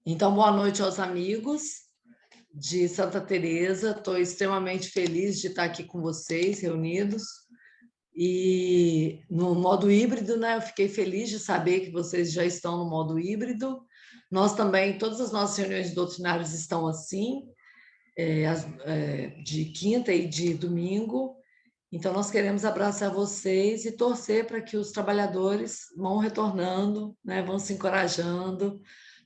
Então, boa noite aos amigos de Santa Teresa. Estou extremamente feliz de estar aqui com vocês, reunidos. E no modo híbrido, né? Eu fiquei feliz de saber que vocês já estão no modo híbrido. Nós também, todas as nossas reuniões doutrinárias estão assim, de quinta e de domingo. Então, nós queremos abraçar vocês e torcer para que os trabalhadores vão retornando, né, vão se encorajando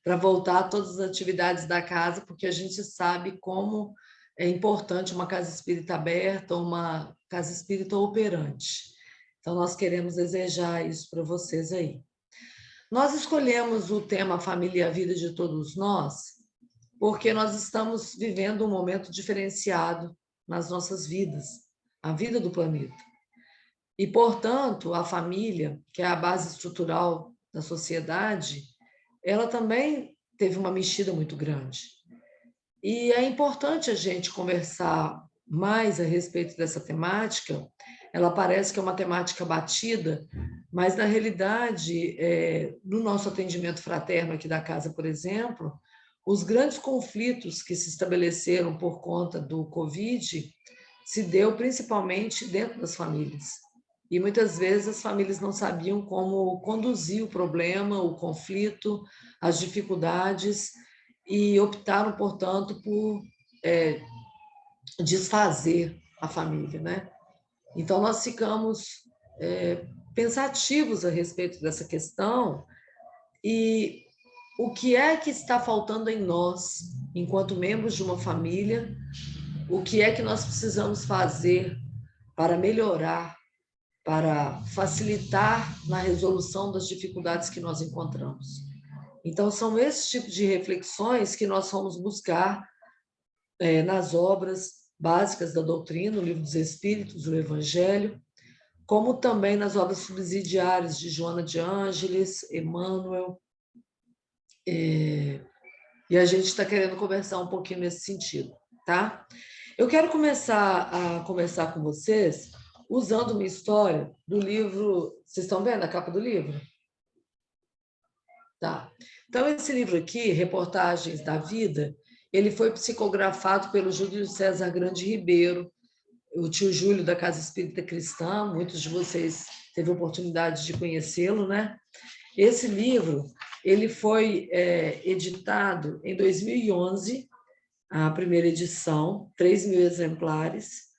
para voltar a todas as atividades da casa, porque a gente sabe como é importante uma casa espírita aberta, uma casa espírita operante. Então, nós queremos desejar isso para vocês aí. Nós escolhemos o tema Família e a Vida de Todos Nós, porque nós estamos vivendo um momento diferenciado nas nossas vidas, a vida do planeta. E, portanto, a família, que é a base estrutural da sociedade, ela também teve uma mexida muito grande. E é importante a gente conversar mais a respeito dessa temática. Ela parece que é uma temática batida, mas, na realidade, no nosso atendimento fraterno aqui da casa, por exemplo, os grandes conflitos que se estabeleceram por conta do Covid se deu principalmente dentro das famílias. E muitas vezes as famílias não sabiam como conduzir o problema, o conflito, as dificuldades, e optaram, portanto, por desfazer a família, né? Então, nós ficamos pensativos a respeito dessa questão e o que é que está faltando em nós, enquanto membros de uma família, o que é que nós precisamos fazer para melhorar, para facilitar na resolução das dificuldades que nós encontramos. Então, são esses tipos de reflexões que nós vamos buscar nas obras básicas da doutrina, o Livro dos Espíritos, o Evangelho, como também nas obras subsidiárias de Joana de Ângeles, Emmanuel, e a gente está querendo conversar um pouquinho nesse sentido, tá? Eu quero começar a conversar com vocês usando uma história do livro. Vocês estão vendo a capa do livro? Tá. Então, esse livro aqui, Reportagens da Vida, ele foi psicografado pelo Júlio César Grande Ribeiro, o tio Júlio da Casa Espírita Cristã. Muitos de vocês teve a oportunidade de conhecê-lo, né? Esse livro, ele foi editado em 2011, a primeira edição, 3.000 exemplares,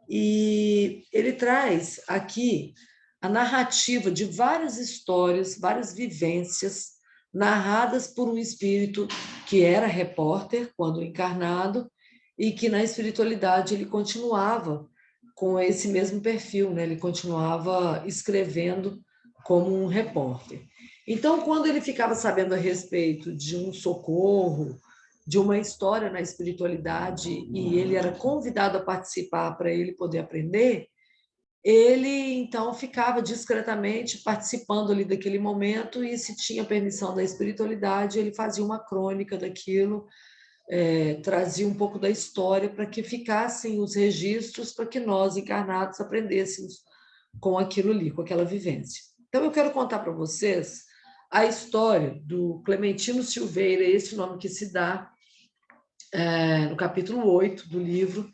e ele traz aqui a narrativa de várias histórias, várias vivências, narradas por um espírito que era repórter quando encarnado e que na espiritualidade ele continuava com esse mesmo perfil, né? Ele continuava escrevendo como um repórter. Então, quando ele ficava sabendo a respeito de um socorro, de uma história na espiritualidade, e ele era convidado a participar para ele poder aprender, ele então ficava discretamente participando ali daquele momento, e se tinha permissão da espiritualidade, ele fazia uma crônica daquilo, trazia um pouco da história para que ficassem os registros, para que nós, encarnados, aprendêssemos com aquilo ali, com aquela vivência. Então, eu quero contar para vocês a história do Clementino Silveira, esse nome que se dá no capítulo 8 do livro.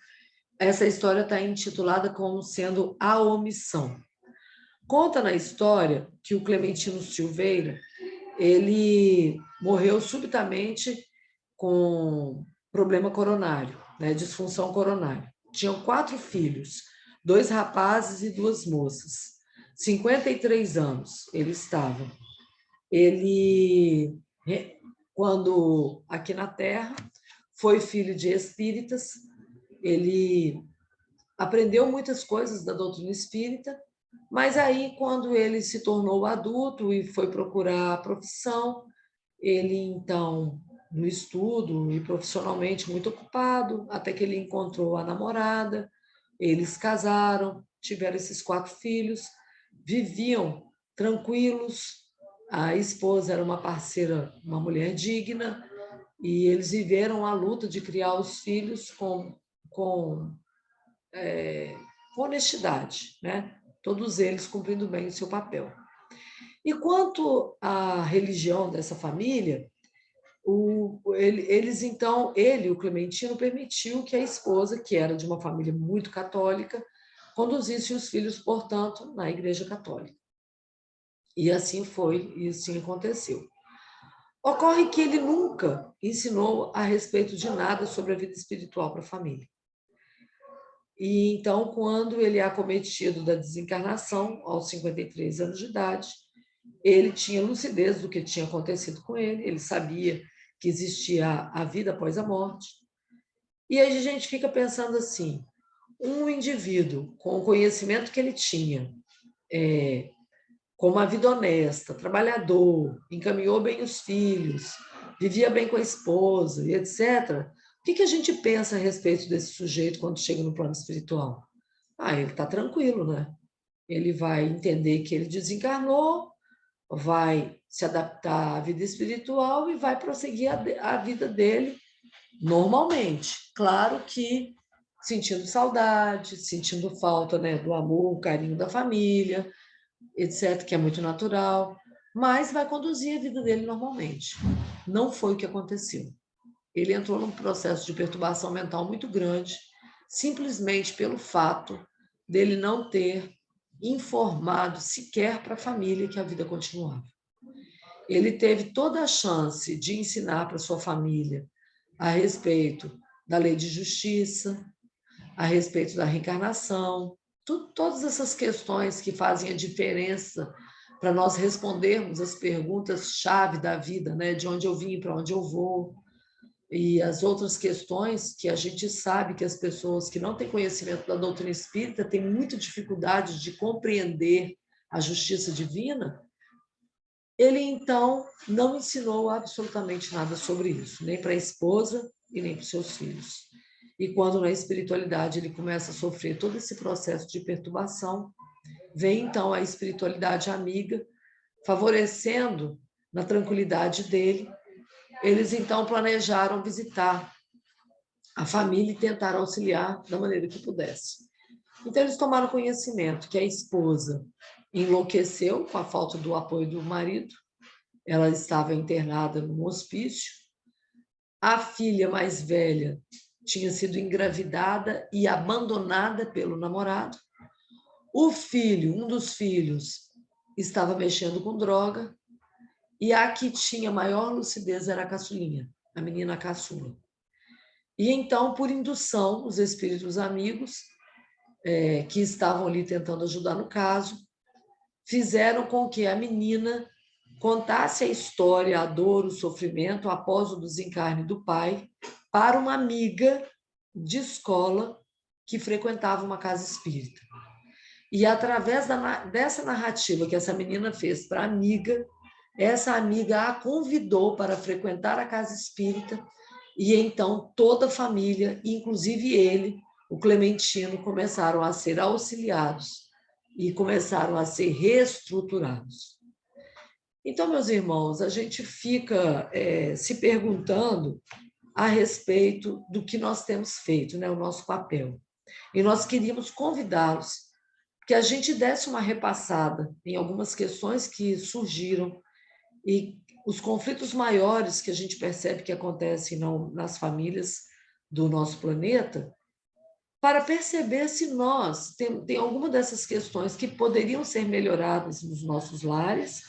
Essa história está intitulada como sendo A Omissão. Conta na história que o Clementino Silveira, ele morreu subitamente com problema coronário, né, disfunção coronária. Tinham 4 filhos, 2 rapazes e 2 moças. 53 anos ele estava. Ele, quando aqui na Terra, foi filho de espíritas, ele aprendeu muitas coisas da doutrina espírita, mas aí, quando ele se tornou adulto e foi procurar a profissão, ele, então, no estudo e profissionalmente muito ocupado, até que ele encontrou a namorada, eles casaram, tiveram esses 4 filhos, viviam tranquilos, a esposa era uma parceira, uma mulher digna, e eles viveram a luta de criar os filhos com honestidade, né? Todos eles cumprindo bem o seu papel. E quanto à religião dessa família, o Clementino, permitiu que a esposa, que era de uma família muito católica, conduzisse os filhos, portanto, na Igreja Católica. E assim foi, e assim aconteceu. Ocorre que ele nunca ensinou a respeito de nada sobre a vida espiritual para a família. E então, quando ele é acometido da desencarnação, aos 53 anos de idade, ele tinha lucidez do que tinha acontecido com ele, ele sabia que existia a vida após a morte. E aí a gente fica pensando assim, um indivíduo com o conhecimento que ele tinha, com uma vida honesta, trabalhador, encaminhou bem os filhos, vivia bem com a esposa, e etc., o que a gente pensa a respeito desse sujeito quando chega no plano espiritual? Ele está tranquilo, né? Ele vai entender que ele desencarnou, vai se adaptar à vida espiritual e vai prosseguir a vida dele normalmente. Claro que sentindo saudade, sentindo falta, né, do amor, o carinho da família, etc., que é muito natural, mas vai conduzir a vida dele normalmente. Não foi o que aconteceu. Ele entrou num processo de perturbação mental muito grande, simplesmente pelo fato dele não ter informado sequer para a família que a vida continuava. Ele teve toda a chance de ensinar para sua família a respeito da lei de justiça, a respeito da reencarnação, todas essas questões que fazem a diferença para nós respondermos as perguntas-chave da vida, né? De onde eu vim, para onde eu vou, e as outras questões que a gente sabe que as pessoas que não têm conhecimento da doutrina espírita têm muita dificuldade de compreender a justiça divina. Ele, então, não ensinou absolutamente nada sobre isso, nem para a esposa e nem para os seus filhos. E quando na espiritualidade ele começa a sofrer todo esse processo de perturbação, vem então a espiritualidade amiga, favorecendo na tranquilidade dele. Eles então planejaram visitar a família e tentar auxiliar da maneira que pudesse. Então eles tomaram conhecimento que a esposa enlouqueceu com a falta do apoio do marido, ela estava internada num hospício, a filha mais velha tinha sido engravidada e abandonada pelo namorado, o filho, um dos filhos, estava mexendo com droga, e a que tinha maior lucidez era a caçulinha, a menina caçula. E então, por indução, os espíritos amigos, que estavam ali tentando ajudar no caso, fizeram com que a menina contasse a história, a dor, o sofrimento após o desencarne do pai para uma amiga de escola que frequentava uma casa espírita. E através dessa narrativa que essa menina fez para a amiga, essa amiga a convidou para frequentar a casa espírita, e então toda a família, inclusive ele, o Clementino, começaram a ser auxiliados e começaram a ser reestruturados. Então, meus irmãos, a gente fica se perguntando a respeito do que nós temos feito, né, o nosso papel. E nós queríamos convidá-los que a gente desse uma repassada em algumas questões que surgiram e os conflitos maiores que a gente percebe que acontecem nas famílias do nosso planeta, para perceber se nós tem alguma dessas questões que poderiam ser melhoradas nos nossos lares,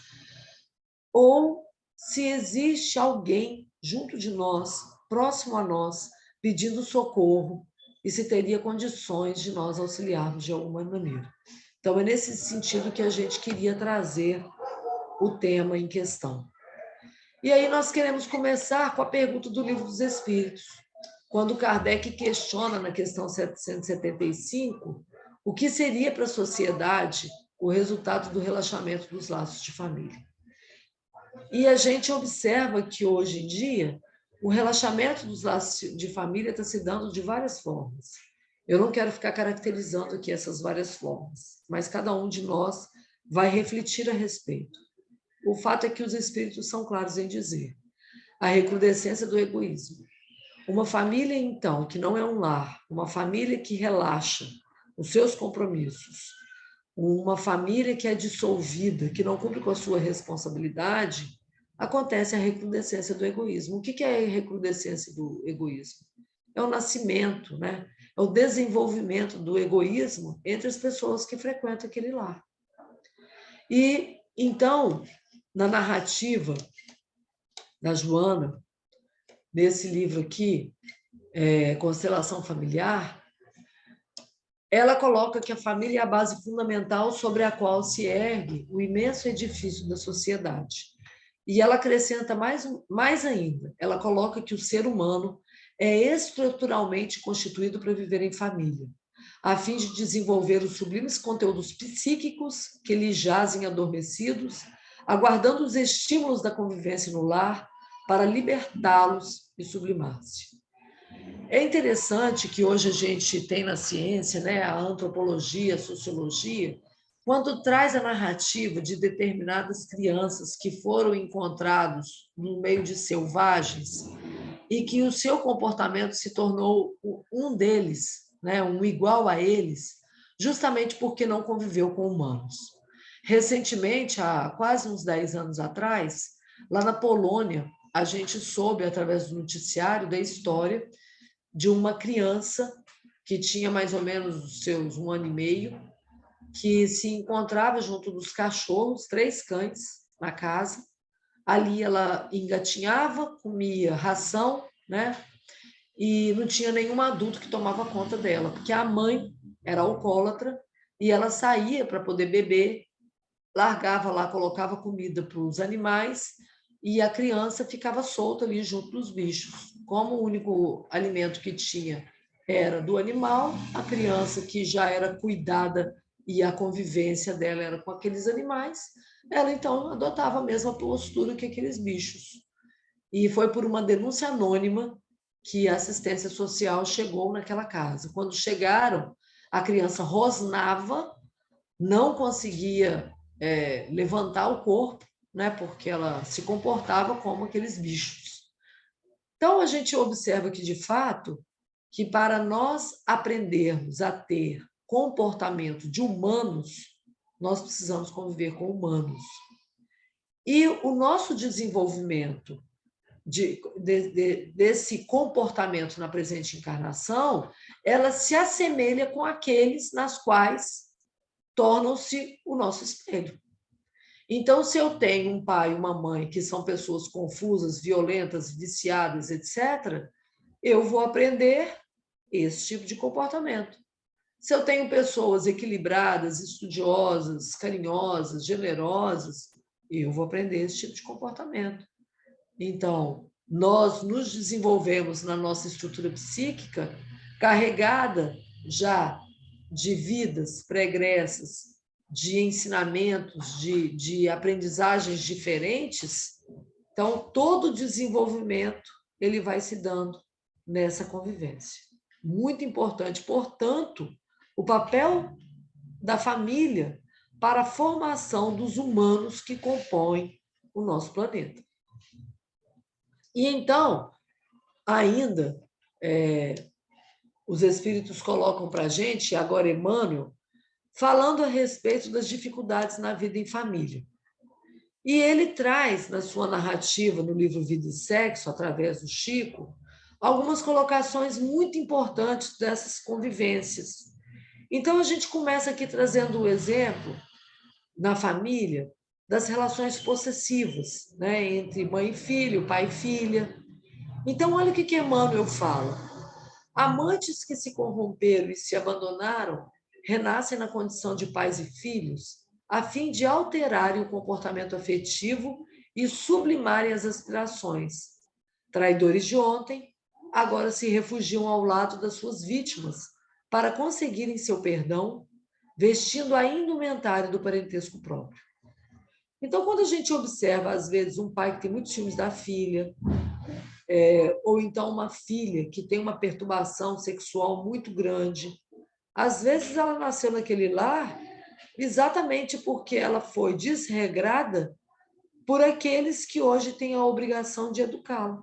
ou se existe alguém junto de nós, próximo a nós, pedindo socorro, e se teria condições de nós auxiliarmos de alguma maneira. Então, é nesse sentido que a gente queria trazer o tema em questão. E aí nós queremos começar com a pergunta do Livro dos Espíritos, quando Kardec questiona na questão 775 o que seria para a sociedade o resultado do relaxamento dos laços de família. E a gente observa que, hoje em dia, o relaxamento dos laços de família está se dando de várias formas. Eu não quero ficar caracterizando aqui essas várias formas, mas cada um de nós vai refletir a respeito. O fato é que os espíritos são claros em dizer a recrudescência do egoísmo. Uma família, então, que não é um lar, uma família que relaxa os seus compromissos, uma família que é dissolvida, que não cumpre com a sua responsabilidade, acontece a recrudescência do egoísmo. O que é a recrudescência do egoísmo? É o nascimento, né? É o desenvolvimento do egoísmo entre as pessoas que frequentam aquele lar. E, então, na narrativa da Joana, nesse livro aqui, Constelação Familiar, ela coloca que a família é a base fundamental sobre a qual se ergue o imenso edifício da sociedade. E ela acrescenta mais ainda, ela coloca que o ser humano é estruturalmente constituído para viver em família, a fim de desenvolver os sublimes conteúdos psíquicos que lhe jazem adormecidos, aguardando os estímulos da convivência no lar para libertá-los e sublimar-se. É interessante que hoje a gente tem na ciência, né, a antropologia, a sociologia, quando traz a narrativa de determinadas crianças que foram encontrados no meio de selvagens e que o seu comportamento se tornou um deles, né, um igual a eles, justamente porque não conviveu com humanos. Recentemente, há quase uns 10 anos atrás, lá na Polônia, a gente soube, através do noticiário, da história de uma criança que tinha mais ou menos os seus 1 ano e meio, que se encontrava junto dos cachorros, 3 cães na casa. Ali ela engatinhava, comia ração, né? E não tinha nenhum adulto que tomava conta dela, porque a mãe era alcoólatra e ela saía para poder beber, largava lá, colocava comida para os animais e a criança ficava solta ali junto dos bichos. Como o único alimento que tinha era do animal, a criança que já era cuidada e a convivência dela era com aqueles animais, ela então adotava a mesma postura que aqueles bichos. E foi por uma denúncia anônima que a assistência social chegou naquela casa. Quando chegaram, a criança rosnava, não conseguia levantar o corpo, né, porque ela se comportava como aqueles bichos. Então, a gente observa que, de fato, que para nós aprendermos a ter comportamento de humanos, nós precisamos conviver com humanos. E o nosso desenvolvimento desse comportamento na presente encarnação, ela se assemelha com aqueles nas quais tornam-se o nosso espelho. Então, se eu tenho um pai e uma mãe que são pessoas confusas, violentas, viciadas, etc., eu vou aprender esse tipo de comportamento. Se eu tenho pessoas equilibradas, estudiosas, carinhosas, generosas, eu vou aprender esse tipo de comportamento. Então, nós nos desenvolvemos na nossa estrutura psíquica carregada já de vidas pregressas, de ensinamentos, de aprendizagens diferentes. Então, todo o desenvolvimento ele vai se dando nessa convivência. Muito importante, portanto, o papel da família para a formação dos humanos que compõem o nosso planeta. E então, ainda, os espíritos colocam para a gente, agora Emmanuel, falando a respeito das dificuldades na vida em família. E ele traz, na sua narrativa, no livro Vida e Sexo, através do Chico, algumas colocações muito importantes dessas convivências. Então, a gente começa aqui trazendo o exemplo, na família, das relações possessivas, né, entre mãe e filho, pai e filha. Então, olha o que Emmanuel fala. Amantes que se corromperam e se abandonaram renascem na condição de pais e filhos, a fim de alterarem o comportamento afetivo e sublimarem as aspirações. Traidores de ontem, agora se refugiam ao lado das suas vítimas para conseguirem seu perdão, vestindo a indumentária do parentesco próprio. Então, quando a gente observa, às vezes, um pai que tem muitos ciúmes da filha, ou então uma filha que tem uma perturbação sexual muito grande, às vezes ela nasceu naquele lar exatamente porque ela foi desregrada por aqueles que hoje têm a obrigação de educá-la.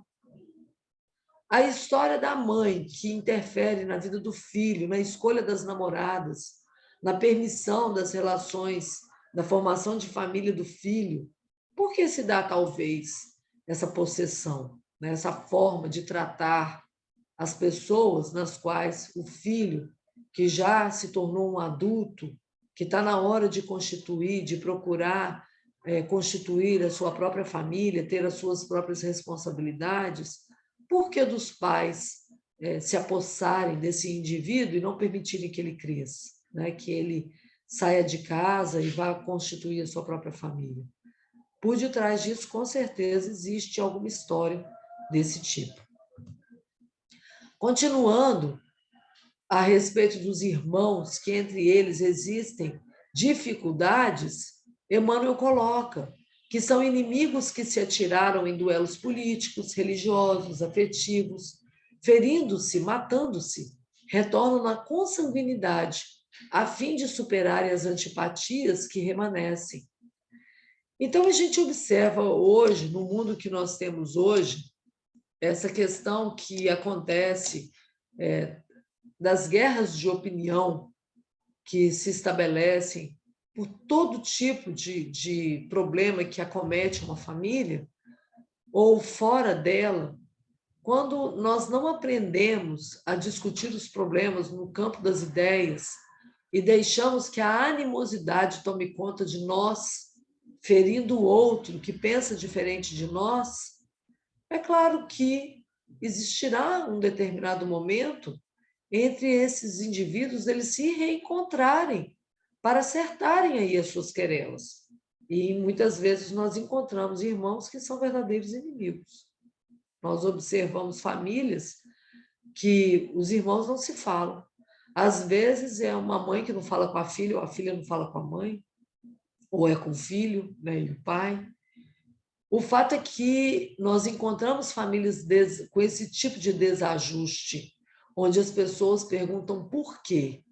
A história da mãe que interfere na vida do filho, na escolha das namoradas, na permissão das relações, na formação de família do filho, Por que se dá, talvez, essa possessão, né? Essa forma de tratar as pessoas nas quais o filho, que já se tornou um adulto, que está na hora de constituir, de procurar constituir a sua própria família, ter as suas próprias responsabilidades, por que dos pais se apossarem desse indivíduo e não permitirem que ele cresça, né? Que ele saia de casa e vá constituir a sua própria família? Por detrás disso, com certeza, existe alguma história desse tipo. Continuando, a respeito dos irmãos, que entre eles existem dificuldades, Emmanuel coloca que são inimigos que se atiraram em duelos políticos, religiosos, afetivos, ferindo-se, matando-se, retornam na consanguinidade, a fim de superarem as antipatias que remanescem. Então, a gente observa hoje, no mundo que nós temos hoje, essa questão que acontece das guerras de opinião que se estabelecem por todo tipo de problema que acomete uma família ou fora dela. Quando nós não aprendemos a discutir os problemas no campo das ideias e deixamos que a animosidade tome conta de nós, ferindo o outro que pensa diferente de nós, é claro que existirá um determinado momento entre esses indivíduos eles se reencontrarem para acertarem aí as suas querelas. E muitas vezes nós encontramos irmãos que são verdadeiros inimigos. Nós observamos famílias que os irmãos não se falam. Às vezes é uma mãe que não fala com a filha, ou a filha não fala com a mãe, ou é com o filho, né, e o pai. O fato é que nós encontramos famílias com esse tipo de desajuste, onde as pessoas perguntam por quê,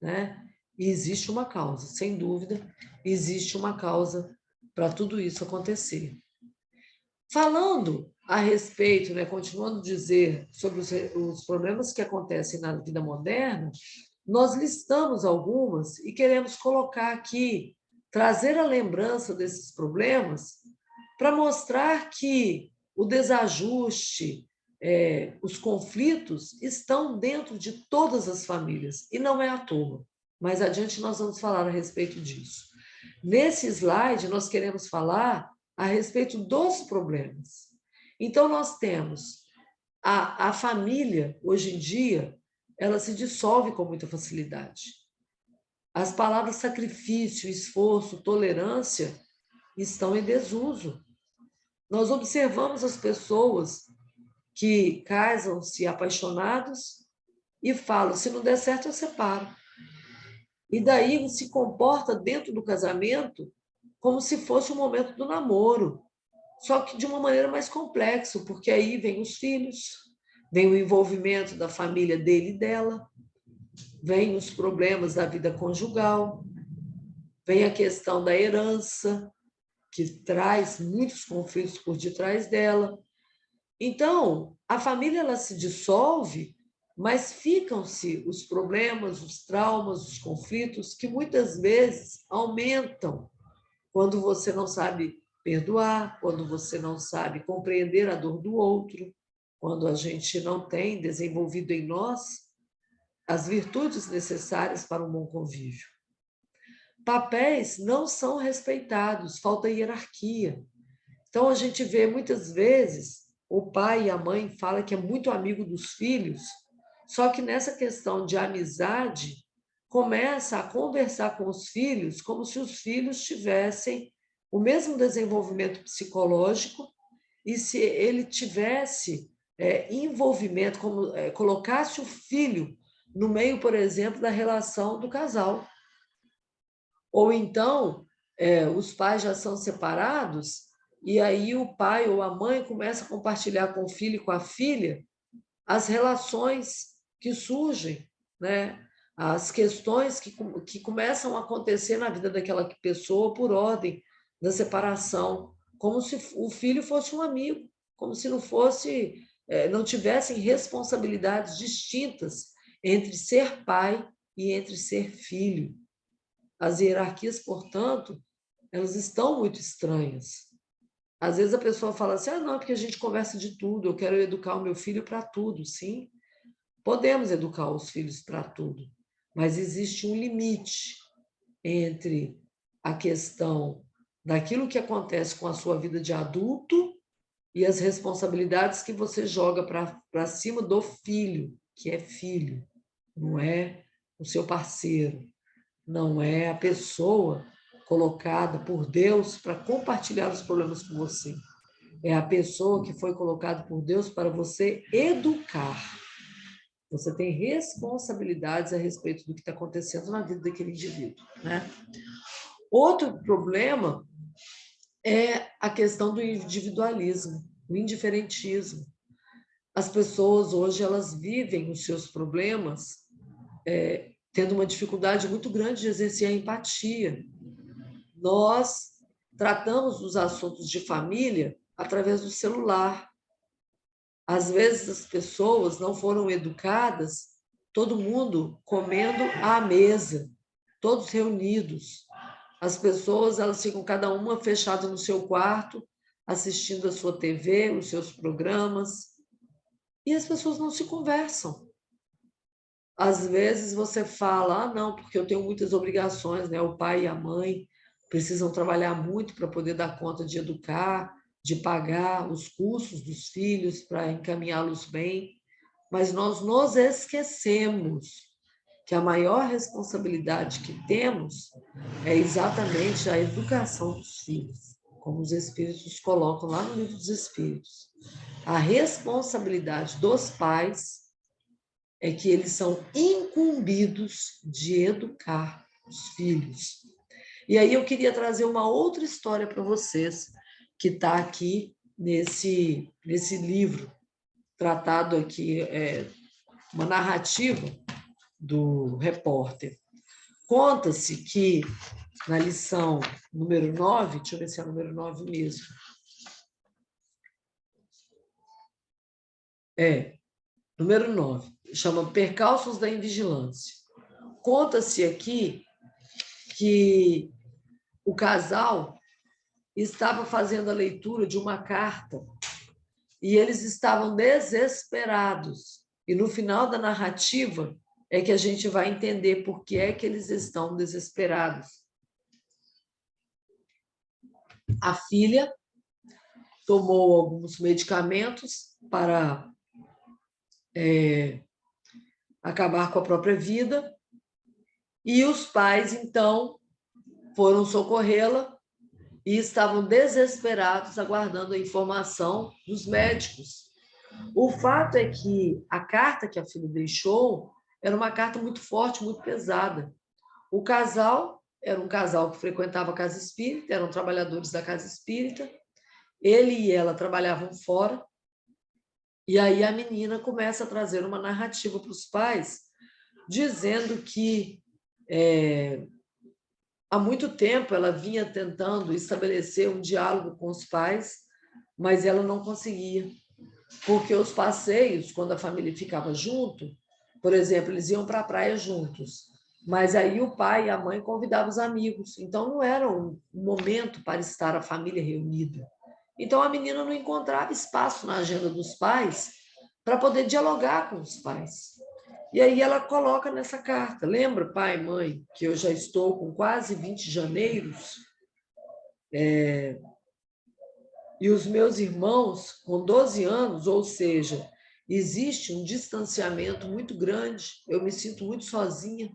né? E existe uma causa, sem dúvida, existe uma causa para tudo isso acontecer. Falando a respeito, né, continuando a dizer sobre os problemas que acontecem na vida moderna, nós listamos algumas e queremos colocar aqui, trazer a lembrança desses problemas para mostrar que o desajuste, os conflitos estão dentro de todas as famílias, e não é à toa. Mais adiante nós vamos falar a respeito disso. Nesse slide, nós queremos falar a respeito dos problemas. Então, nós temos a família, hoje em dia, ela se dissolve com muita facilidade. As palavras sacrifício, esforço, tolerância estão em desuso. Nós observamos as pessoas que casam-se apaixonados e falam, se não der certo, eu separo. E daí se comporta dentro do casamento como se fosse o momento do namoro, só que de uma maneira mais complexa, porque aí vem os filhos, vem o envolvimento da família dele e dela, vem os problemas da vida conjugal, vem a questão da herança, que traz muitos conflitos por detrás dela. Então, a família ela se dissolve, mas ficam-se os problemas, os traumas, os conflitos, que muitas vezes aumentam quando você não sabe perdoar, quando você não sabe compreender a dor do outro, quando a gente não tem desenvolvido em nós as virtudes necessárias para um bom convívio. Papéis não são respeitados, falta hierarquia. Então, a gente vê muitas vezes o pai e a mãe falam que é muito amigo dos filhos, só que nessa questão de amizade, começa a conversar com os filhos como se os filhos tivessem o mesmo desenvolvimento psicológico e se ele tivesse envolvimento, como colocasse o filho no meio, por exemplo, da relação do casal. Ou então, os pais já são separados e aí o pai ou a mãe começa a compartilhar com o filho e com a filha as relações que surgem, né? As questões que começam a acontecer na vida daquela pessoa por ordem da separação, como se o filho fosse um amigo, como se não fosse, não tivessem responsabilidades distintas entre ser pai e entre ser filho. As hierarquias, portanto, elas estão muito estranhas. Às vezes a pessoa fala assim, não, porque a gente conversa de tudo, eu quero educar o meu filho para tudo. Sim, podemos educar os filhos para tudo, mas existe um limite entre a questão daquilo que acontece com a sua vida de adulto e as responsabilidades que você joga para cima do filho, que é filho, não é o seu parceiro, não é a pessoa colocada por Deus para compartilhar os problemas com você. É a pessoa que foi colocada por Deus para você educar. Você tem responsabilidades a respeito do que está acontecendo na vida daquele indivíduo, né? Outro problema é a questão do individualismo, o indiferentismo. As pessoas hoje elas vivem os seus problemas tendo uma dificuldade muito grande de exercer a empatia. Nós tratamos os assuntos de família através do celular. Às vezes as pessoas não foram educadas, todo mundo comendo à mesa, todos reunidos. As pessoas elas ficam cada uma fechada no seu quarto, assistindo a sua TV, os seus programas, e as pessoas não se conversam. Às vezes você fala, não, porque eu tenho muitas obrigações, né? O pai e a mãe precisam trabalhar muito para poder dar conta de educar, de pagar os cursos dos filhos para encaminhá-los bem, mas nós nos esquecemos que a maior responsabilidade que temos é exatamente a educação dos filhos, como os Espíritos colocam lá no Livro dos Espíritos. A responsabilidade dos pais é que eles são incumbidos de educar os filhos. E aí eu queria trazer uma outra história para vocês, que está aqui nesse livro, tratado aqui, uma narrativa do repórter. Conta-se que, na lição número 9, deixa eu ver se é número 9 mesmo, número 9, chama Percalços da Invigilância. Conta-se aqui que o casal estava fazendo a leitura de uma carta e eles estavam desesperados. E no final da narrativa é que a gente vai entender por que é que eles estão desesperados. A filha tomou alguns medicamentos para acabar com a própria vida e os pais, então, foram socorrê-la e estavam desesperados aguardando a informação dos médicos. O fato é que a carta que a filha deixou era uma carta muito forte, muito pesada. O casal era um casal que frequentava a casa espírita, eram trabalhadores da casa espírita, ele e ela trabalhavam fora, e aí a menina começa a trazer uma narrativa para os pais, dizendo que há muito tempo ela vinha tentando estabelecer um diálogo com os pais, mas ela não conseguia. Porque os passeios, quando a família ficava junto, por exemplo, eles iam para a praia juntos, mas aí o pai e a mãe convidavam os amigos, então não era um momento para estar a família reunida. Então a menina não encontrava espaço na agenda dos pais para poder dialogar com os pais. E aí ela coloca nessa carta, lembra, pai e mãe, que eu já estou com quase 20 janeiros, e os meus irmãos com 12 anos, ou seja, existe um distanciamento muito grande, eu me sinto muito sozinha,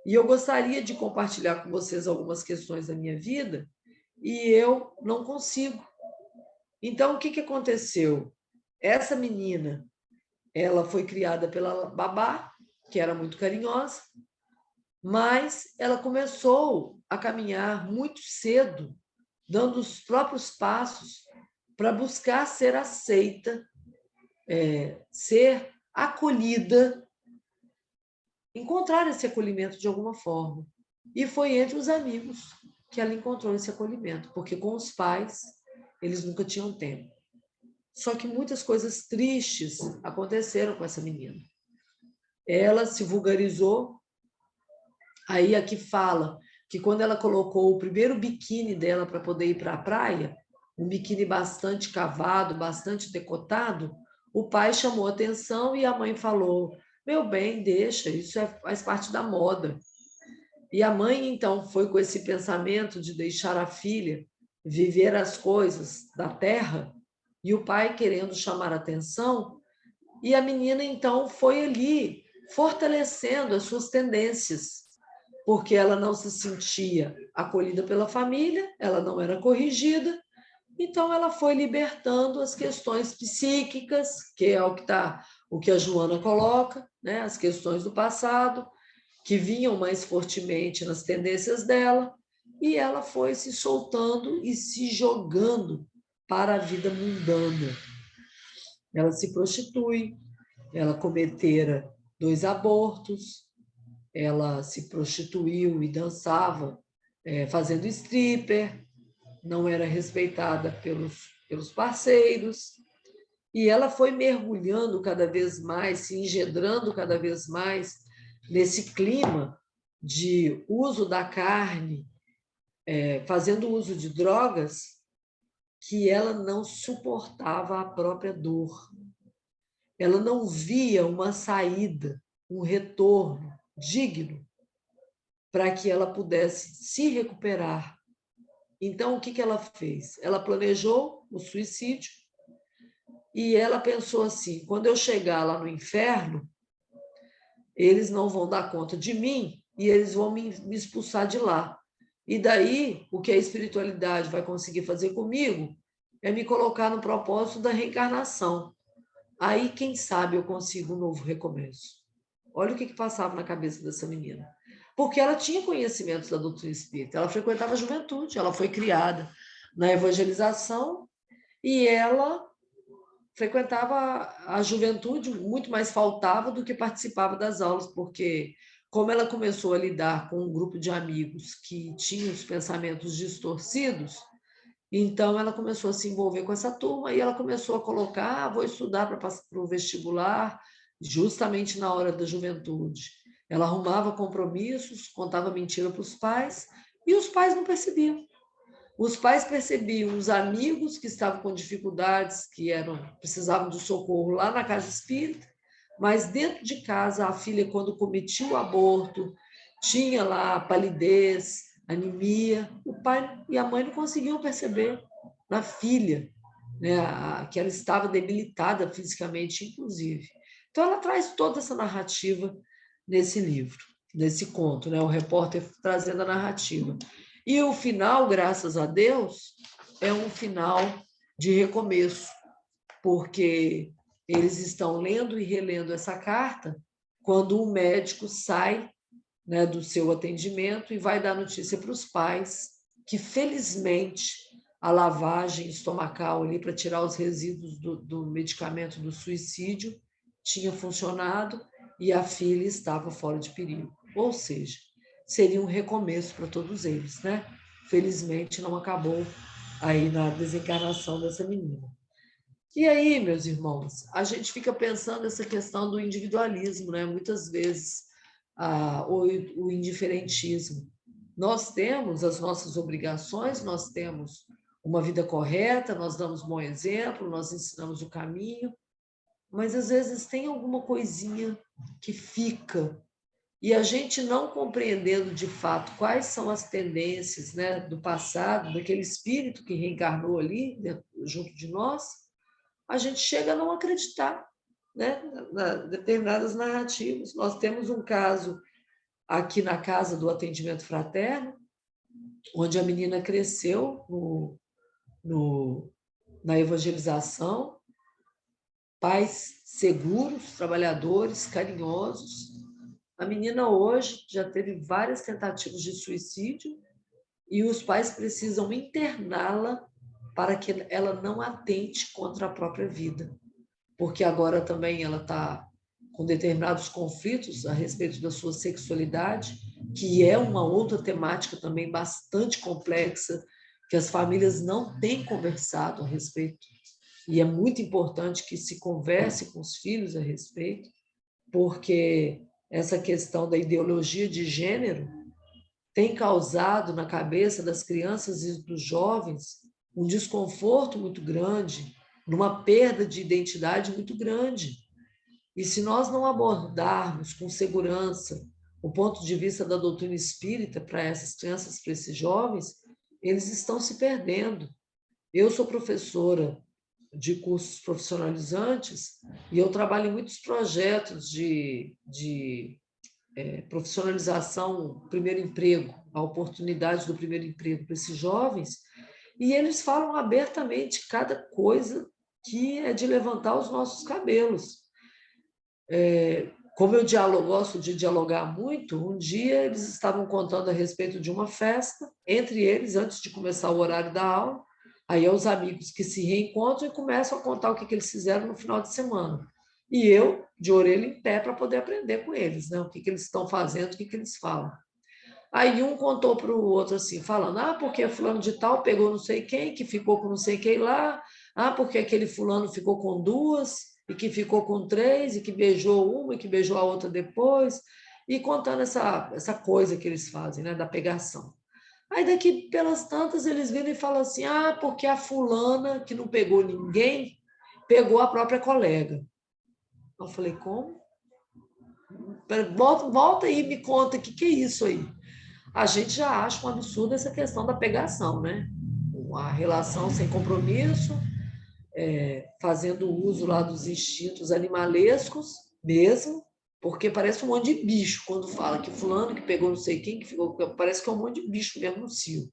e eu gostaria de compartilhar com vocês algumas questões da minha vida, e eu não consigo. Então, o que aconteceu? Essa menina, ela foi criada pela babá, que era muito carinhosa, mas ela começou a caminhar muito cedo, dando os próprios passos para buscar ser aceita, ser acolhida, encontrar esse acolhimento de alguma forma. E foi entre os amigos que ela encontrou esse acolhimento, porque com os pais eles nunca tinham tempo. Só que muitas coisas tristes aconteceram com essa menina. Ela se vulgarizou, aí aqui fala que quando ela colocou o primeiro biquíni dela para poder ir para a praia, um biquíni bastante cavado, bastante decotado, o pai chamou atenção e a mãe falou: meu bem, deixa, isso faz parte da moda. E a mãe, então, foi com esse pensamento de deixar a filha viver as coisas da terra, e o pai querendo chamar atenção, e a menina, então, foi ali fortalecendo as suas tendências, porque ela não se sentia acolhida pela família, ela não era corrigida, então ela foi libertando as questões psíquicas, que é o que a Joana coloca, né? As questões do passado, que vinham mais fortemente nas tendências dela, e ela foi se soltando e se jogando para a vida mundana. Ela se prostitui, ela cometera 2 abortos, ela se prostituiu e dançava fazendo stripper, não era respeitada pelos parceiros, e ela foi mergulhando cada vez mais, se engendrando cada vez mais nesse clima de uso da carne, fazendo uso de drogas, que ela não suportava a própria dor. Ela não via uma saída, um retorno digno para que ela pudesse se recuperar. Então, o que ela fez? Ela planejou o suicídio e ela pensou assim: quando eu chegar lá no inferno, eles não vão dar conta de mim e eles vão me expulsar de lá. E daí, o que a espiritualidade vai conseguir fazer comigo é me colocar no propósito da reencarnação. Aí, quem sabe, eu consigo um novo recomeço. Olha o que passava na cabeça dessa menina. Porque ela tinha conhecimentos da doutrina espírita, ela frequentava a juventude, ela foi criada na evangelização e ela frequentava a juventude, muito mais faltava do que participava das aulas, porque como ela começou a lidar com um grupo de amigos que tinham os pensamentos distorcidos, então ela começou a se envolver com essa turma e ela começou a colocar: vou estudar para o vestibular, justamente na hora da juventude. Ela arrumava compromissos, contava mentira para os pais e os pais não percebiam. Os pais percebiam os amigos que estavam com dificuldades, precisavam de socorro lá na casa espírita, mas dentro de casa, a filha, quando cometia o aborto, tinha lá palidez, anemia, o pai e a mãe não conseguiam perceber na filha, né, que ela estava debilitada fisicamente, inclusive. Então, ela traz toda essa narrativa nesse livro, nesse conto, né, o repórter trazendo a narrativa. E o final, graças a Deus, é um final de recomeço, porque eles estão lendo e relendo essa carta quando o médico sai, né, do seu atendimento e vai dar notícia para os pais que, felizmente, a lavagem estomacal ali para tirar os resíduos do medicamento do suicídio tinha funcionado e a filha estava fora de perigo. Ou seja, seria um recomeço para todos eles, né? Felizmente não acabou aí na desencarnação dessa menina. E aí, meus irmãos, a gente fica pensando nessa questão do individualismo, né? Muitas vezes o indiferentismo. Nós temos as nossas obrigações, nós temos uma vida correta, nós damos bom exemplo, nós ensinamos o caminho, mas às vezes tem alguma coisinha que fica e a gente não compreendendo de fato quais são as tendências, né, do passado, daquele espírito que reencarnou ali junto de nós, a gente chega a não acreditar, né, em determinadas narrativas. Nós temos um caso aqui na casa do atendimento fraterno, onde a menina cresceu na evangelização, pais seguros, trabalhadores, carinhosos. A menina hoje já teve várias tentativas de suicídio e os pais precisam interná-la para que ela não atente contra a própria vida, porque agora também ela está com determinados conflitos a respeito da sua sexualidade, que é uma outra temática também bastante complexa, que as famílias não têm conversado a respeito, e é muito importante que se converse com os filhos a respeito, porque essa questão da ideologia de gênero tem causado na cabeça das crianças e dos jovens um desconforto muito grande, numa perda de identidade muito grande. E se nós não abordarmos com segurança o ponto de vista da doutrina espírita para essas crianças, para esses jovens, eles estão se perdendo. Eu sou professora de cursos profissionalizantes e eu trabalho em muitos projetos de profissionalização, primeiro emprego, a oportunidade do primeiro emprego para esses jovens, e eles falam abertamente cada coisa que é de levantar os nossos cabelos. Como eu gosto de dialogar muito, um dia eles estavam contando a respeito de uma festa, entre eles, antes de começar o horário da aula, aí é os amigos que se reencontram e começam a contar o que eles fizeram no final de semana. E eu, de orelha em pé, para poder aprender com eles, né? O que eles estão fazendo, o que eles falam. Aí um contou para o outro assim, falando, porque fulano de tal pegou não sei quem, que ficou com não sei quem lá, porque aquele fulano ficou com duas, e que ficou com três, e que beijou uma, e que beijou a outra depois, e contando essa coisa que eles fazem, né, da pegação. Aí daqui pelas tantas eles viram e falam assim, porque a fulana, que não pegou ninguém, pegou a própria colega. Eu falei, como? Volta aí e me conta, o que é isso aí? A gente já acha um absurdo essa questão da pegação, né? Uma relação sem compromisso, fazendo uso lá dos instintos animalescos mesmo, porque parece um monte de bicho quando fala que fulano que pegou não sei quem, que ficou, parece que é um monte de bicho mesmo no cio.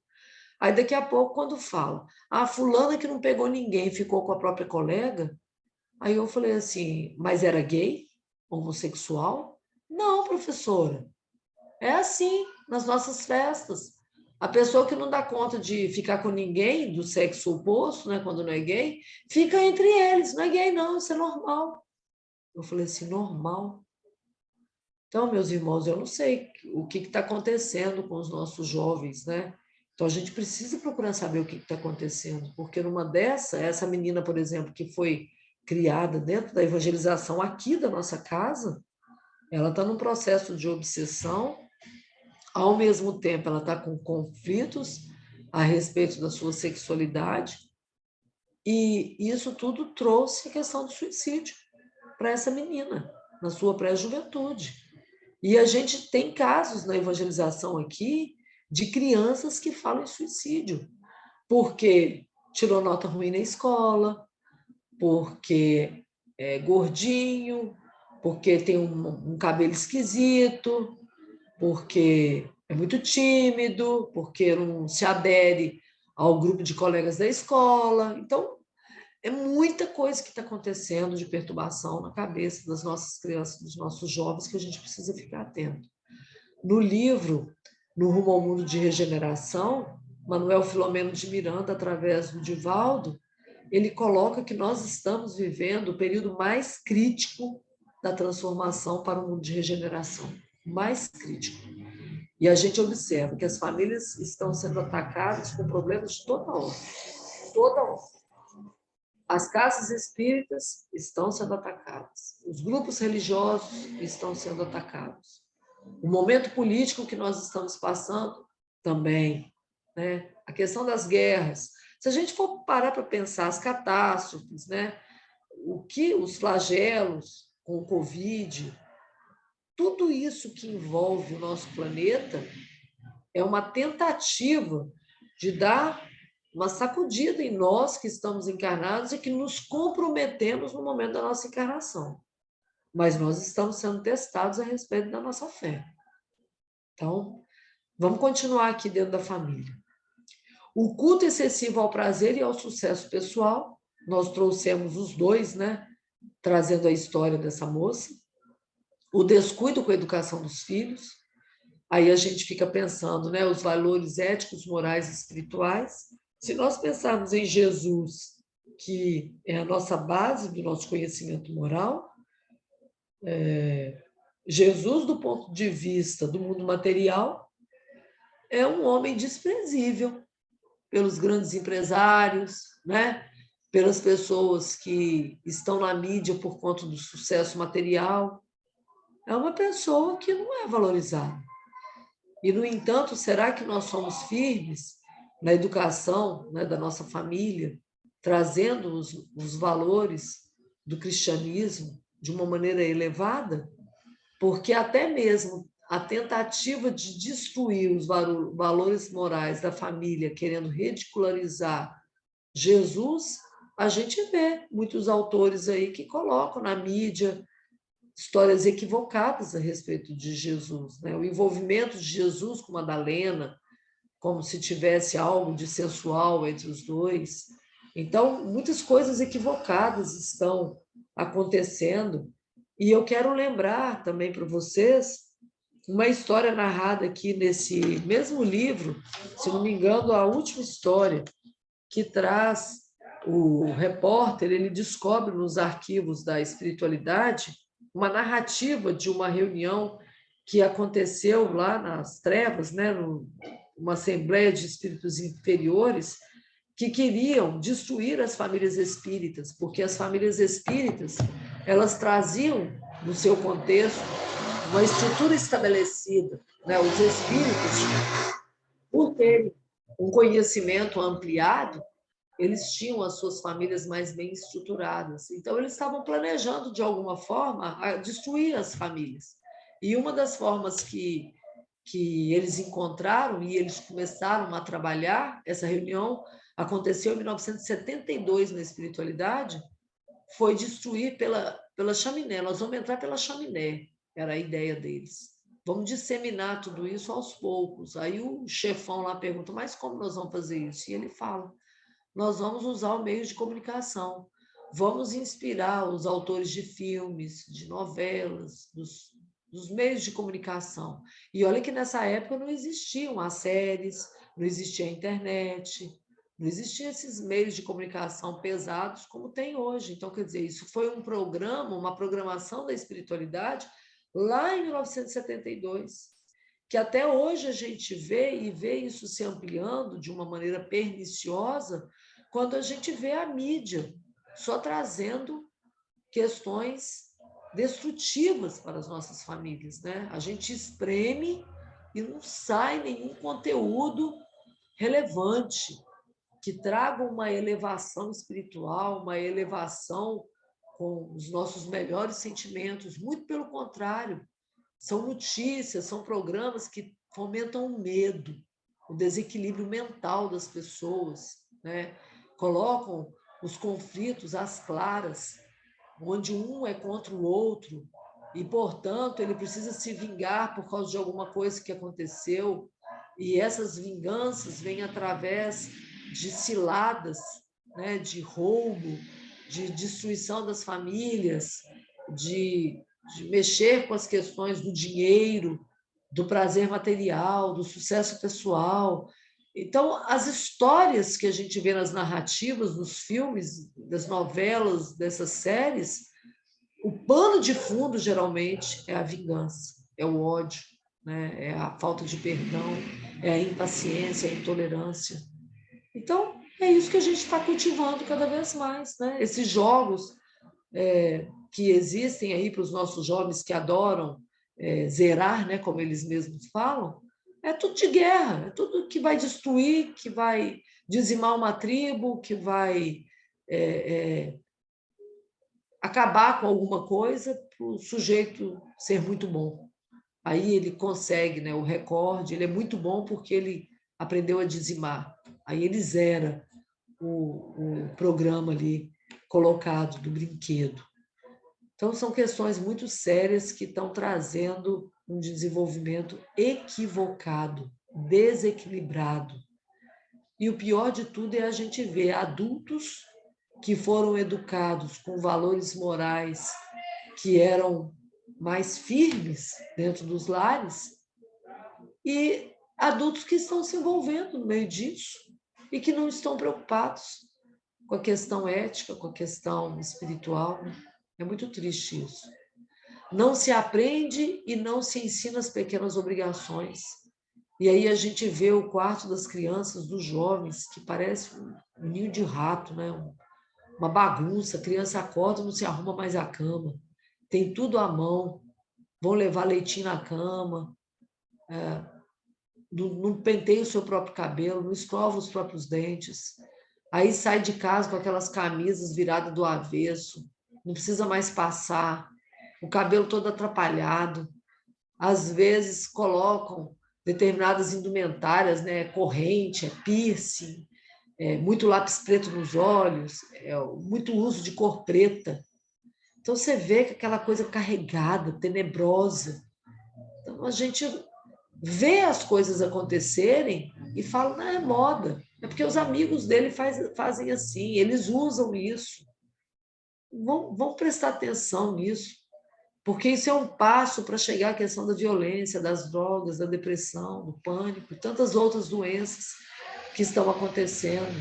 Aí daqui a pouco, quando fala, fulana que não pegou ninguém, ficou com a própria colega, aí eu falei assim, mas era gay? Homossexual? Não, professora. É assim, nas nossas festas. A pessoa que não dá conta de ficar com ninguém do sexo oposto, né, quando não é gay, fica entre eles. Não é gay, não, isso é normal. Eu falei assim, normal? Então, meus irmãos, eu não sei o que está acontecendo com os nossos jovens, né? Então, a gente precisa procurar saber o que está acontecendo, porque numa essa menina, por exemplo, que foi criada dentro da evangelização aqui da nossa casa, ela está num processo de obsessão. Ao mesmo tempo, ela está com conflitos a respeito da sua sexualidade, e isso tudo trouxe a questão do suicídio para essa menina, na sua pré-juventude. E a gente tem casos na evangelização aqui de crianças que falam em suicídio, porque tirou nota ruim na escola, porque é gordinho, porque tem um cabelo esquisito, porque é muito tímido, porque não se adere ao grupo de colegas da escola. Então, é muita coisa que está acontecendo de perturbação na cabeça das nossas crianças, dos nossos jovens, que a gente precisa ficar atento. No livro, No Rumo ao Mundo de Regeneração, Manuel Filomeno de Miranda, através do Divaldo, ele coloca que nós estamos vivendo o período mais crítico da transformação para um mundo de regeneração. Mais crítico. E a gente observa que as famílias estão sendo atacadas com problemas de toda ordem. Toda ordem. As casas espíritas estão sendo atacadas. Os grupos religiosos estão sendo atacados. O momento político que nós estamos passando também, né? A questão das guerras. Se a gente for parar para pensar as catástrofes, né? Os flagelos com o Covid, tudo isso que envolve o nosso planeta é uma tentativa de dar uma sacudida em nós que estamos encarnados e que nos comprometemos no momento da nossa encarnação. Mas nós estamos sendo testados a respeito da nossa fé. Então, vamos continuar aqui dentro da família. O culto excessivo ao prazer e ao sucesso pessoal, nós trouxemos os dois, né? Trazendo a história dessa moça. O descuido com a educação dos filhos. Aí a gente fica pensando, né? Os valores éticos, morais e espirituais. Se nós pensarmos em Jesus, que é a nossa base do nosso conhecimento moral, Jesus, do ponto de vista do mundo material, é um homem desprezível pelos grandes empresários, né? Pelas pessoas que estão na mídia por conta do sucesso material. É uma pessoa que não é valorizada. E, no entanto, será que nós somos firmes na educação, né, da nossa família, trazendo os valores do cristianismo de uma maneira elevada, porque até mesmo a tentativa de destruir os valores morais da família, querendo ridicularizar Jesus, a gente vê muitos autores aí que colocam na mídia histórias equivocadas a respeito de Jesus, né? O envolvimento de Jesus com Madalena, como se tivesse algo de sensual entre os dois. Então, muitas coisas equivocadas estão acontecendo. E eu quero lembrar também para vocês uma história narrada aqui nesse mesmo livro, se não me engano, a última história, que traz o repórter, ele descobre nos arquivos da espiritualidade uma narrativa de uma reunião que aconteceu lá nas trevas, né, uma assembleia de espíritos inferiores que queriam destruir as famílias espíritas, porque as famílias espíritas, elas traziam no seu contexto uma estrutura estabelecida, né? Os espíritos, por terem um conhecimento ampliado, eles tinham as suas famílias mais bem estruturadas. Então, eles estavam planejando, de alguma forma, destruir as famílias. E uma das formas que eles encontraram e eles começaram a trabalhar, essa reunião aconteceu em 1972 na espiritualidade, foi destruir pela chaminé. Nós vamos entrar pela chaminé, era a ideia deles. Vamos disseminar tudo isso aos poucos. Aí o chefão lá pergunta, mas como nós vamos fazer isso? E ele fala, nós vamos usar o meio de comunicação. Vamos inspirar os autores de filmes, de novelas, dos meios de comunicação. E olha que nessa época não existiam as séries, não existia a internet, não existiam esses meios de comunicação pesados como tem hoje. Então, quer dizer, isso foi um programa, uma programação da espiritualidade lá em 1972, que até hoje a gente vê e vê isso se ampliando de uma maneira perniciosa quando a gente vê a mídia só trazendo questões destrutivas para as nossas famílias, né? A gente espreme e não sai nenhum conteúdo relevante que traga uma elevação espiritual, uma elevação com os nossos melhores sentimentos. Muito pelo contrário, são notícias, são programas que fomentam o medo, o desequilíbrio mental das pessoas, né? Colocam os conflitos às claras, onde um é contra o outro e, portanto, ele precisa se vingar por causa de alguma coisa que aconteceu. E essas vinganças vêm através de ciladas, né? De roubo, de destruição das famílias, de mexer com as questões do dinheiro, do prazer material, do sucesso pessoal. Então, as histórias que a gente vê nas narrativas, nos filmes, das novelas, dessas séries, o pano de fundo, geralmente, é a vingança, é o ódio, né? É a falta de perdão, é a impaciência, a intolerância. Então, é isso que a gente está cultivando cada vez mais, né? Esses jogos que existem aí para os nossos jovens que adoram zerar, né, como eles mesmos falam, é tudo de guerra, é tudo que vai destruir, que vai dizimar uma tribo, que vai acabar com alguma coisa para o sujeito ser muito bom. Aí ele consegue, né, o recorde, ele é muito bom porque ele aprendeu a dizimar. Aí ele zera o programa ali colocado do brinquedo. Então, são questões muito sérias que estão trazendo um desenvolvimento equivocado, desequilibrado. E o pior de tudo é a gente ver adultos que foram educados com valores morais que eram mais firmes dentro dos lares e adultos que estão se envolvendo no meio disso e que não estão preocupados com a questão ética, com a questão espiritual. É muito triste isso. Não se aprende e não se ensina as pequenas obrigações. E aí a gente vê o quarto das crianças, dos jovens, que parece um ninho de rato, né? Uma bagunça. A criança acorda, não se arruma mais a cama. Tem tudo à mão. Vão levar leitinho na cama. não penteia o seu próprio cabelo, não escova os próprios dentes. Aí sai de casa com aquelas camisas viradas do avesso, não precisa mais passar, o cabelo todo atrapalhado. Às vezes colocam determinadas indumentárias, né? Corrente, piercing, muito lápis preto nos olhos, muito uso de cor preta. Então você vê que aquela coisa carregada, tenebrosa. Então a gente vê as coisas acontecerem e fala, não, é moda. É porque os amigos dele fazem assim, eles usam isso. Vão prestar atenção nisso, porque isso é um passo para chegar à questão da violência, das drogas, da depressão, do pânico e tantas outras doenças que estão acontecendo.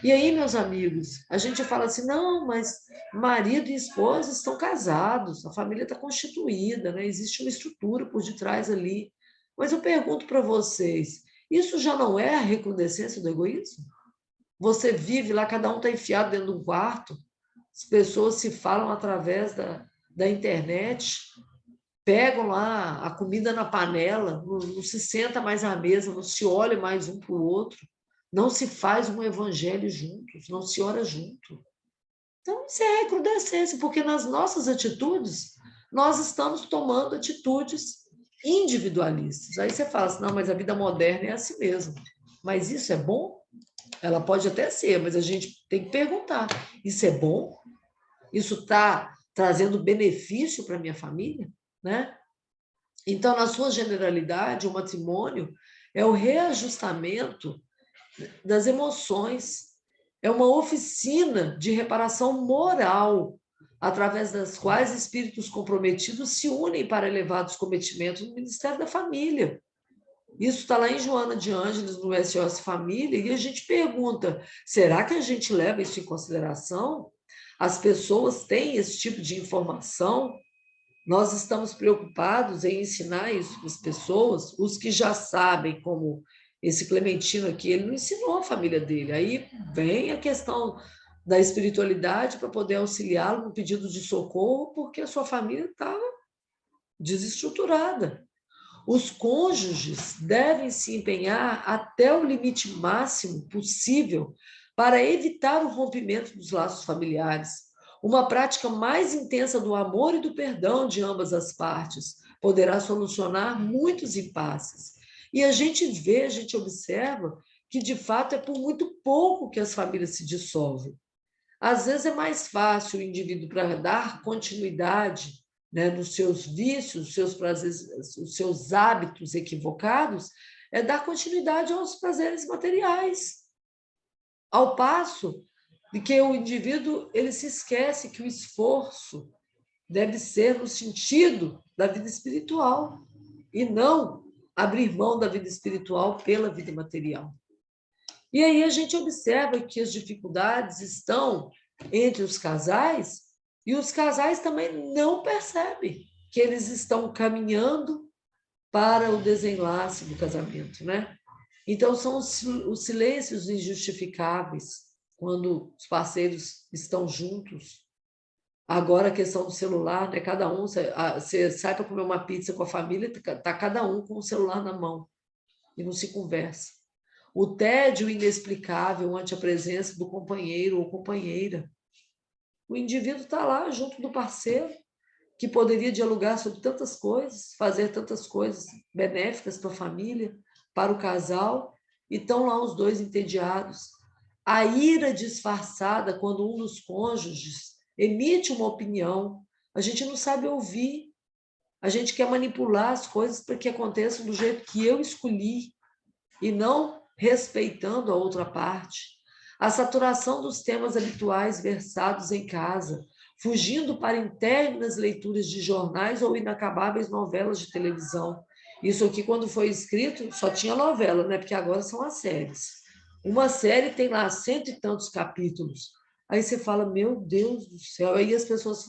E aí, meus amigos, a gente fala assim, não, mas marido e esposa estão casados, a família está constituída, né? Existe uma estrutura por detrás ali. Mas eu pergunto para vocês, isso já não é a recrudescência do egoísmo? Você vive lá, cada um está enfiado dentro de um quarto, as pessoas se falam através da internet, pegam lá a comida na panela, não se senta mais à mesa, não se olha mais um para o outro, não se faz um evangelho juntos, não se ora junto. Então, isso é recrudescência, porque nas nossas atitudes, nós estamos tomando atitudes individualistas. Aí você fala assim, não, mas a vida moderna é assim mesmo. Mas isso é bom? Ela pode até ser, mas a gente tem que perguntar, isso é bom? Isso está trazendo benefício para a minha família? Né? Então, na sua generalidade, o matrimônio é o reajustamento das emoções, é uma oficina de reparação moral, através das quais espíritos comprometidos se unem para elevados cometimentos no Ministério da Família. Isso está lá em Joana de Ângeles, no SOS Família, e a gente pergunta, será que a gente leva isso em consideração? As pessoas têm esse tipo de informação? Nós estamos preocupados em ensinar isso para as pessoas, os que já sabem, como esse Clementino aqui, ele não ensinou a família dele. Aí vem a questão da espiritualidade para poder auxiliá-lo no pedido de socorro, porque a sua família estava desestruturada. Os cônjuges devem se empenhar até o limite máximo possível para evitar o rompimento dos laços familiares. Uma prática mais intensa do amor e do perdão de ambas as partes poderá solucionar muitos impasses. E a gente vê, a gente observa que, de fato, é por muito pouco que as famílias se dissolvem. Às vezes é mais fácil o indivíduo, para dar continuidade, né, nos seus vícios, seus prazeres, os seus hábitos equivocados, é dar continuidade aos prazeres materiais. Ao passo de que o indivíduo ele se esquece que o esforço deve ser no sentido da vida espiritual e não abrir mão da vida espiritual pela vida material. E aí a gente observa que as dificuldades estão entre os casais e os casais também não percebem que eles estão caminhando para o desenlace do casamento, né? Então, são os silêncios injustificáveis quando os parceiros estão juntos. Agora, a questão do celular, né? Cada um, você sai para comer uma pizza com a família, está cada um com o celular na mão e não se conversa. O tédio inexplicável ante a presença do companheiro ou companheira. O indivíduo está lá junto do parceiro, que poderia dialogar sobre tantas coisas, fazer tantas coisas benéficas para a família, para o casal, e estão lá os dois entediados. A ira disfarçada quando um dos cônjuges emite uma opinião, a gente não sabe ouvir, a gente quer manipular as coisas para que aconteçam do jeito que eu escolhi, e não respeitando a outra parte. A saturação dos temas habituais versados em casa, fugindo para internas leituras de jornais ou inacabáveis novelas de televisão. Isso aqui, quando foi escrito, só tinha novela, né? Porque agora são as séries. Uma série tem lá 100 e tantos capítulos. Aí você fala, meu Deus do céu. Aí as pessoas,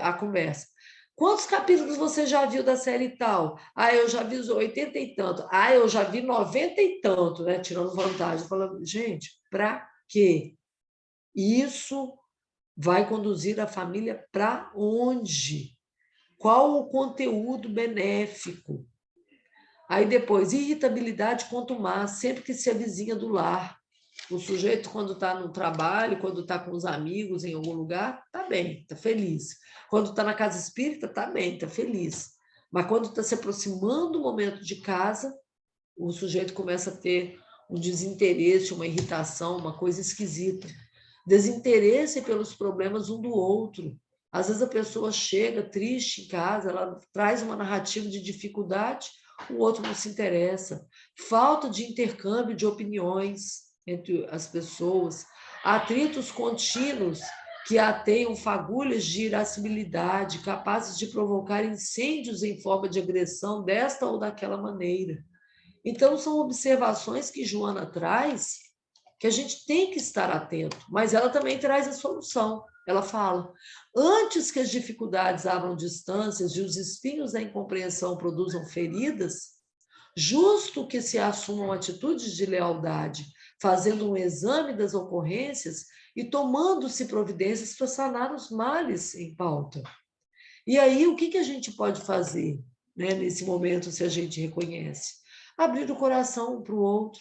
a conversa. Quantos capítulos você já viu da série tal? Ah, eu já vi os 80 e tanto. Ah, eu já vi 90 e tanto, né? Tirando vantagem. Falando, gente, para quê? Isso vai conduzir a família para onde? Qual o conteúdo benéfico? Aí depois, irritabilidade contumaz, sempre que se avizinha do lar. O sujeito, quando está no trabalho, quando está com os amigos em algum lugar, está bem, está feliz. Quando está na casa espírita, está bem, está feliz. Mas quando está se aproximando do momento de casa, o sujeito começa a ter um desinteresse, uma irritação, uma coisa esquisita. Desinteresse pelos problemas um do outro. Às vezes a pessoa chega triste em casa, ela traz uma narrativa de dificuldade, o outro não se interessa. Falta de intercâmbio de opiniões entre as pessoas, atritos contínuos que ateiam fagulhas de irascibilidade, capazes de provocar incêndios em forma de agressão desta ou daquela maneira. Então, são observações que Joana traz, que a gente tem que estar atento, mas ela também traz a solução. Ela fala, antes que as dificuldades abram distâncias e os espinhos da incompreensão produzam feridas, justo que se assumam atitudes de lealdade, fazendo um exame das ocorrências e tomando-se providências para sanar os males em pauta. E aí, o que a gente pode fazer, né, nesse momento, se a gente reconhece? Abrir o coração um para o outro,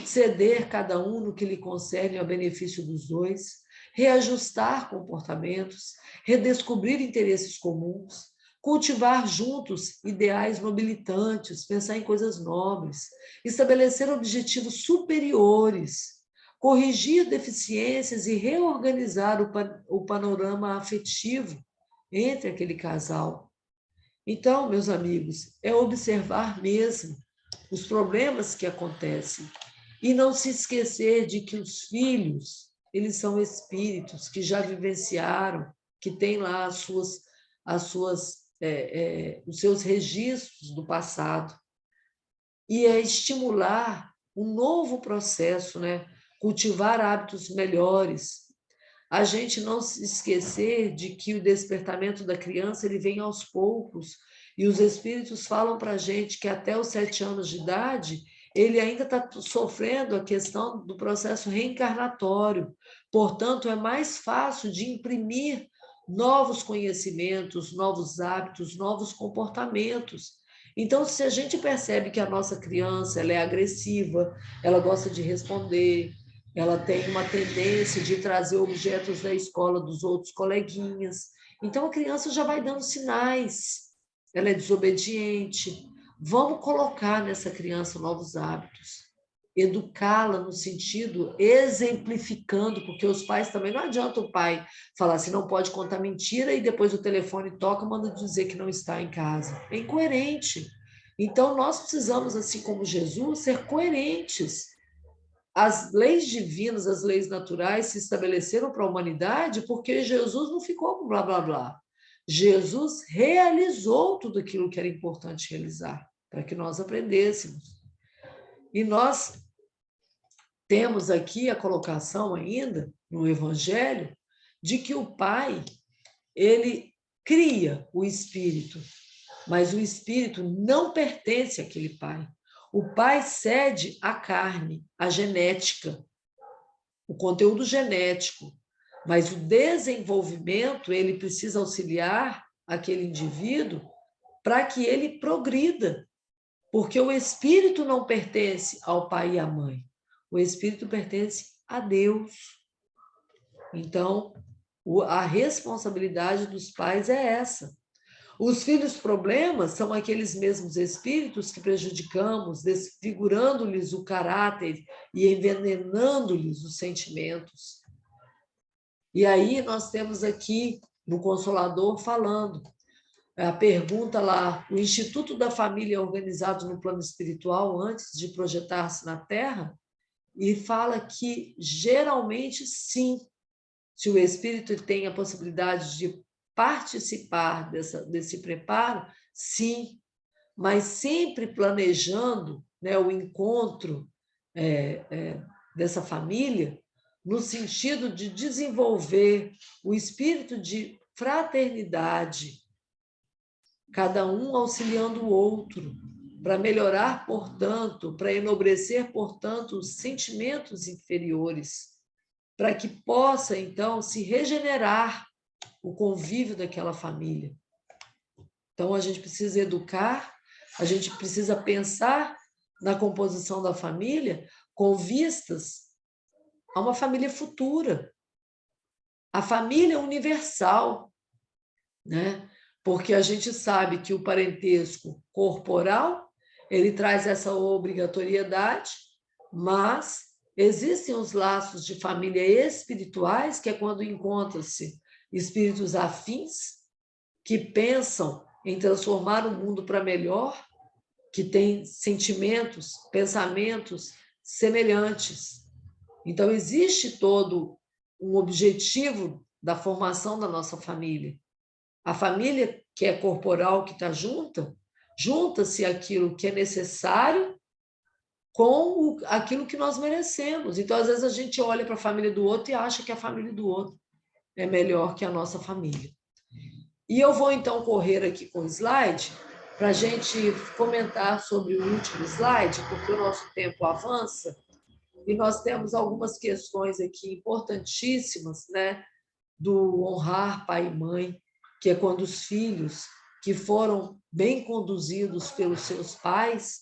ceder cada um no que lhe concerne ao benefício dos dois, reajustar comportamentos, redescobrir interesses comuns, cultivar juntos ideais nobilitantes, pensar em coisas nobres, estabelecer objetivos superiores, corrigir deficiências e reorganizar o panorama afetivo entre aquele casal. Então, meus amigos, é observar mesmo os problemas que acontecem e não se esquecer de que os filhos, eles são espíritos que já vivenciaram, que têm lá os seus registros do passado. E é estimular um novo processo, né? Cultivar hábitos melhores, a gente não se esquecer de que o despertamento da criança ele vem aos poucos, e os espíritos falam para a gente que até os 7 anos de idade ele ainda está sofrendo a questão do processo reencarnatório. Portanto, é mais fácil de imprimir novos conhecimentos, novos hábitos, novos comportamentos. Então, se a gente percebe que a nossa criança ela é agressiva, ela gosta de responder, ela tem uma tendência de trazer objetos da escola dos outros coleguinhas. Então, a criança já vai dando sinais, ela é desobediente. Vamos colocar nessa criança novos hábitos, educá-la no sentido exemplificando, porque os pais também, não adianta o pai falar assim, não pode contar mentira e depois o telefone toca, manda dizer que não está em casa. É incoerente. Então, nós precisamos, assim como Jesus, ser coerentes. As leis divinas, as leis naturais se estabeleceram para a humanidade porque Jesus não ficou com blá, blá, blá. Jesus realizou tudo aquilo que era importante realizar, para que nós aprendêssemos. E nós temos aqui a colocação ainda, no Evangelho, de que o Pai, ele cria o Espírito, mas o Espírito não pertence àquele Pai. O Pai cede a carne, a genética, o conteúdo genético, mas o desenvolvimento ele precisa auxiliar aquele indivíduo para que ele progrida, porque o espírito não pertence ao pai e à mãe, o espírito pertence a Deus. Então, a responsabilidade dos pais é essa. Os filhos problemas são aqueles mesmos espíritos que prejudicamos, desfigurando-lhes o caráter e envenenando-lhes os sentimentos. E aí nós temos aqui no Consolador falando, a pergunta lá, o Instituto da Família é organizado no plano espiritual antes de projetar-se na Terra? E fala que geralmente sim, se o espírito tem a possibilidade de participar desse preparo, sim, mas sempre planejando, né, o encontro dessa família, no sentido de desenvolver o espírito de fraternidade, cada um auxiliando o outro, para melhorar, portanto, para enobrecer, portanto, os sentimentos inferiores, para que possa, então, se regenerar o convívio daquela família. Então, a gente precisa educar, A gente precisa pensar na composição da família com vistas a uma família futura, a família universal, né? Porque a gente sabe que o parentesco corporal, ele traz essa obrigatoriedade, mas existem os laços de família espirituais, que é quando encontram-se espíritos afins, que pensam em transformar o mundo para melhor, que têm sentimentos, pensamentos semelhantes. Então, existe todo um objetivo da formação da nossa família. A família que é corporal, que está junta-se aquilo que é necessário com aquilo que nós merecemos. Então, às vezes, a gente olha para a família do outro e acha que a família do outro é melhor que a nossa família. E eu vou, então, correr aqui com o slide para a gente comentar sobre o último slide, porque o nosso tempo avança e nós temos algumas questões aqui importantíssimas, né, do honrar pai e mãe, que é quando os filhos que foram bem conduzidos pelos seus pais,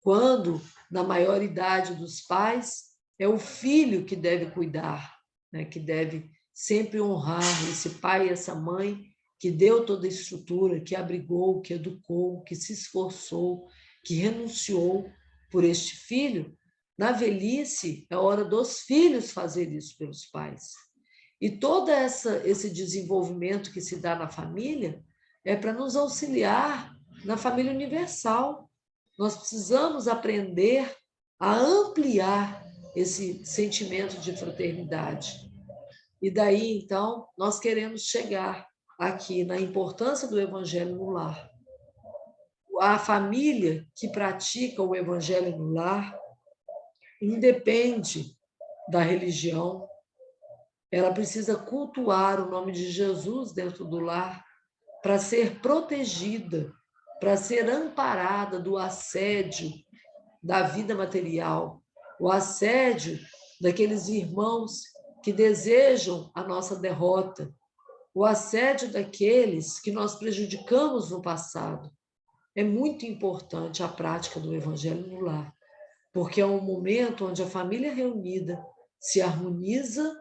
quando, na maioridade dos pais, é o filho que deve cuidar, né, que deve sempre honrar esse pai e essa mãe que deu toda a estrutura, que abrigou, que educou, que se esforçou, que renunciou por este filho. Na velhice, é hora dos filhos fazer isso pelos pais. E todo esse desenvolvimento que se dá na família é para nos auxiliar na família universal. Nós precisamos aprender a ampliar esse sentimento de fraternidade. E daí, então, nós queremos chegar aqui na importância do evangelho no lar. A família que pratica o evangelho no lar independe da religião, ela precisa cultuar o nome de Jesus dentro do lar para ser protegida, para ser amparada do assédio da vida material, o assédio daqueles irmãos que desejam a nossa derrota, o assédio daqueles que nós prejudicamos no passado. É muito importante a prática do evangelho no lar, porque é um momento onde a família reunida se harmoniza,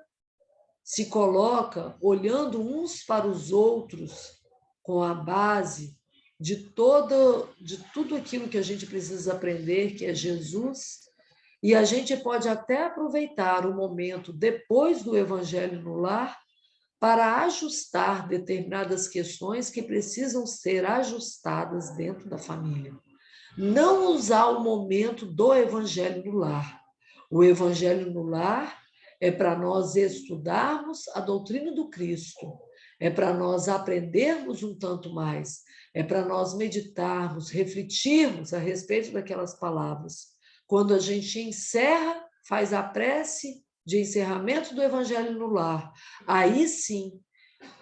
se coloca olhando uns para os outros com a base de tudo aquilo que a gente precisa aprender, que é Jesus, e a gente pode até aproveitar o momento depois do evangelho no lar para ajustar determinadas questões que precisam ser ajustadas dentro da família. Não usar o momento do evangelho no lar. O evangelho no lar é para nós estudarmos a doutrina do Cristo, é para nós aprendermos um tanto mais, é para nós meditarmos, refletirmos a respeito daquelas palavras. Quando a gente encerra, faz a prece de encerramento do evangelho no lar, aí sim,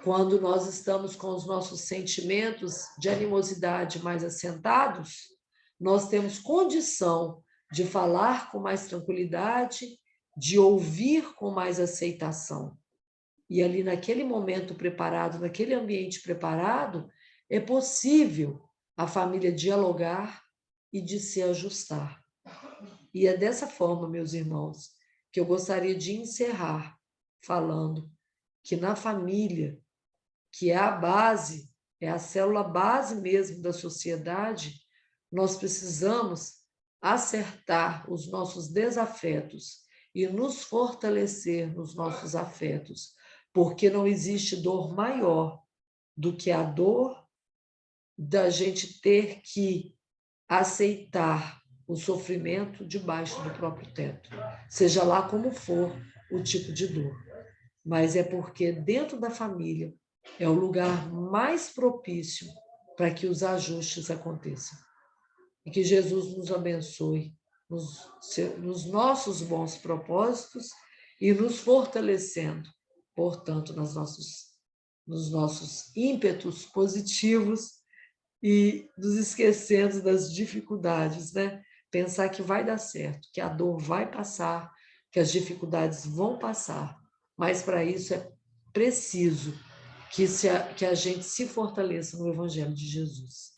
quando nós estamos com os nossos sentimentos de animosidade mais assentados, nós temos condição de falar com mais tranquilidade, de ouvir com mais aceitação. E ali naquele momento preparado, naquele ambiente preparado, é possível a família dialogar e de se ajustar. E é dessa forma, meus irmãos, que eu gostaria de encerrar falando que na família, que é a base, é a célula base mesmo da sociedade, nós precisamos acertar os nossos desafetos e nos fortalecer nos nossos afetos, porque não existe dor maior do que a dor da gente ter que aceitar o sofrimento debaixo do próprio teto, seja lá como for o tipo de dor. Mas é porque dentro da família é o lugar mais propício para que os ajustes aconteçam. E que Jesus nos abençoe nos nossos bons propósitos e nos fortalecendo, portanto, nos nossos ímpetos positivos e nos esquecendo das dificuldades, né? Pensar que vai dar certo, que a dor vai passar, que as dificuldades vão passar, mas para isso é preciso que a gente se fortaleça no Evangelho de Jesus.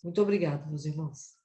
Muito obrigada, meus irmãos.